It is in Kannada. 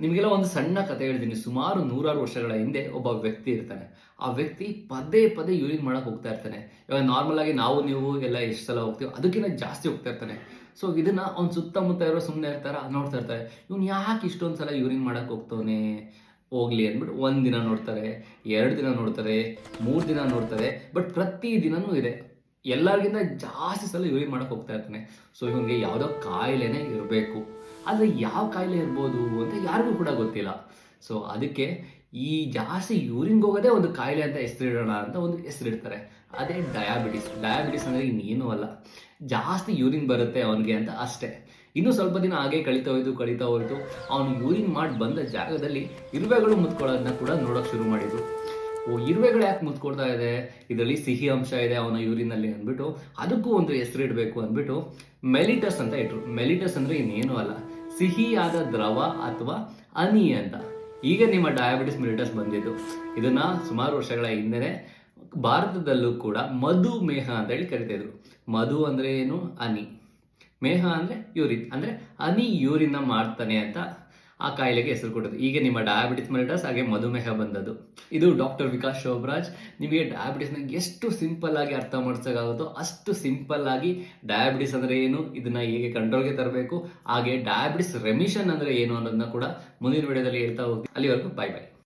ನಿಮಗೆಲ್ಲ ಒಂದು ಸಣ್ಣ ಕಥೆ ಹೇಳ್ತೀನಿ. ಸುಮಾರು ನೂರಾರು ವರ್ಷಗಳ ಹಿಂದೆ ಒಬ್ಬ ವ್ಯಕ್ತಿ ಇರ್ತಾನೆ. ಆ ವ್ಯಕ್ತಿ ಪದೇ ಪದೇ ಯೂರಿನ್ ಮಾಡಕ್ ಹೋಗ್ತಾ ಇರ್ತಾನೆ. ಇವಾಗ ನಾರ್ಮಲ್ ಆಗಿ ನಾವು ನೀವು ಎಲ್ಲ ಎಷ್ಟು ಸಲ ಹೋಗ್ತೀವಿ ಅದಕ್ಕಿಂತ ಜಾಸ್ತಿ ಹೋಗ್ತಾ ಇರ್ತಾನೆ. ಸೊ ಇದನ್ನ ಅವ್ನ ಸುತ್ತಮುತ್ತ ಇರೋ ಸುಮ್ಮನೆ ಇರ್ತಾರ ನೋಡ್ತಾ ಇರ್ತಾರೆ. ಇವ್ನು ಯಾಕೆ ಇಷ್ಟೊಂದು ಸಲ ಯೂರಿನ್ ಮಾಡಕ್ ಹೋಗ್ತವನೆ, ಹೋಗ್ಲಿ ಅಂದ್ಬಿಟ್ಟು ಒಂದ್ ದಿನ ನೋಡ್ತಾರೆ, 2 ದಿನ ನೋಡ್ತಾರೆ, 3 ದಿನ ನೋಡ್ತಾರೆ. ಬಟ್ ಪ್ರತಿ ದಿನನೂ ಇದೆ, ಎಲ್ಲರಿಗಿಂತ ಜಾಸ್ತಿ ಸಲ ಯೂರಿನ್ ಮಾಡಕ್ ಹೋಗ್ತಾ ಇರ್ತಾನೆ. ಸೊ ಇವನಿಗೆ ಯಾವುದೋ ಕಾಯಿಲೆನೇ ಇರಬೇಕು. ಆದರೆ ಯಾವ ಕಾಯಿಲೆ ಇರ್ಬೋದು ಅಂತ ಯಾರಿಗೂ ಕೂಡ ಗೊತ್ತಿಲ್ಲ. ಸೊ ಅದಕ್ಕೆ ಈ ಜಾಸ್ತಿ ಯೂರಿನ್ಗೆ ಹೋಗೋದೇ ಒಂದು ಕಾಯಿಲೆ ಅಂತ ಹೆಸರಿಡೋಣ ಅಂತ ಒಂದು ಹೆಸರಿಡ್ತಾರೆ. ಅದೇ ಡಯಾಬಿಟಿಸ್. ಡಯಾಬಿಟಿಸ್ ಅಂದರೆ ಇನ್ನೇನು ಅಲ್ಲ, ಜಾಸ್ತಿ ಯೂರಿನ್ ಬರುತ್ತೆ ಅವನಿಗೆ ಅಂತ ಅಷ್ಟೇ. ಇನ್ನೂ ಸ್ವಲ್ಪ ದಿನ ಹಾಗೆ ಕಳೀತಾ ಹೋಯ್ತು. ಅವನು ಯೂರಿನ್ ಮಾಡಿ ಬಂದ ಜಾಗದಲ್ಲಿ ಇರುವೆಗಳು ಮುತ್ಕೊಳ್ಳೋದನ್ನ ಕೂಡ ನೋಡೋಕೆ ಶುರು ಮಾಡಿದ್ರು. ಇರುವೆಗಳು ಯಾಕೆ ಮುತ್ಕೊಳ್ತಾ ಇದೆ, ಇದರಲ್ಲಿ ಸಿಹಿ ಅಂಶ ಇದೆ ಅವನ ಯೂರಿನಲ್ಲಿ ಅಂದ್ಬಿಟ್ಟು ಅದಕ್ಕೂ ಒಂದು ಹೆಸರಿಡಬೇಕು ಅಂದ್ಬಿಟ್ಟು ಮೆಲಿಟಸ್ ಅಂತ ಇಟ್ರು. ಮೆಲಿಟಸ್ ಅಂದ್ರೆ ಇನ್ನೇನು ಅಲ್ಲ, ಸಿಹಿಯಾದ ದ್ರವ ಅಥವಾ ಹನಿ ಅಂತ. ಈಗ ನಿಮ್ಮ ಡಯಾಬಿಟಿಸ್ ಮೆಲಿಟಸ್ ಬಂದಿದ್ದು ಇದನ್ನ ಸುಮಾರು ವರ್ಷಗಳ ಹಿಂದೆನೆ ಭಾರತದಲ್ಲೂ ಕೂಡ ಮಧುಮೇಹ ಅಂತ ಹೇಳಿ ಕರಿತಾ ಇದ್ರು. ಮಧು ಅಂದ್ರೆ ಏನು, ಹನಿ. ಮೇಹ ಅಂದ್ರೆ ಯೂರಿನ್, ಅಂದ್ರೆ ಹನಿ ಯೂರಿನ್ ಮಾಡ್ತಾನೆ ಅಂತ ಆ ಕಾಯಿಲೆಗೆ ಹೆಸರು ಕೊಟ್ಟದ್ದು. ಈಗ ನಿಮ್ಮ ಡಯಾಬಿಟಿಸ್ ಮೆಲಿಟಸ್ ಹಾಗೆ ಮಧುಮೇಹ ಬಂದದ್ದು. ಇದು ಡಾಕ್ಟರ್ ವಿಕಾಸ್ ಶೋಭರಾಜ್. ನಿಮಗೆ ಡಯಾಬಿಟಿಸ್ನ ಎಷ್ಟು ಸಿಂಪಲ್ ಆಗಿ ಅರ್ಥ ಮಾಡಿಸೋಕ್ಕಾಗುತ್ತೋ ಅಷ್ಟು ಸಿಂಪಲ್ ಆಗಿ ಡಯಾಬಿಟಿಸ್ ಅಂದ್ರೆ ಏನು, ಇದನ್ನ ಹೇಗೆ ಕಂಟ್ರೋಲ್ಗೆ ತರಬೇಕು, ಹಾಗೆ ಡಯಾಬಿಟಿಸ್ ರೆಮಿಷನ್ ಅಂದ್ರೆ ಏನು ಅನ್ನೋದನ್ನ ಕೂಡ ಮುಂದಿನ ವಿಡಿಯೋದಲ್ಲಿ ಹೇಳ್ತಾ ಹೋಗ್ತೀನಿ. ಅಲ್ಲಿವರೆಗೂ ಬಾಯ್ ಬಾಯ್.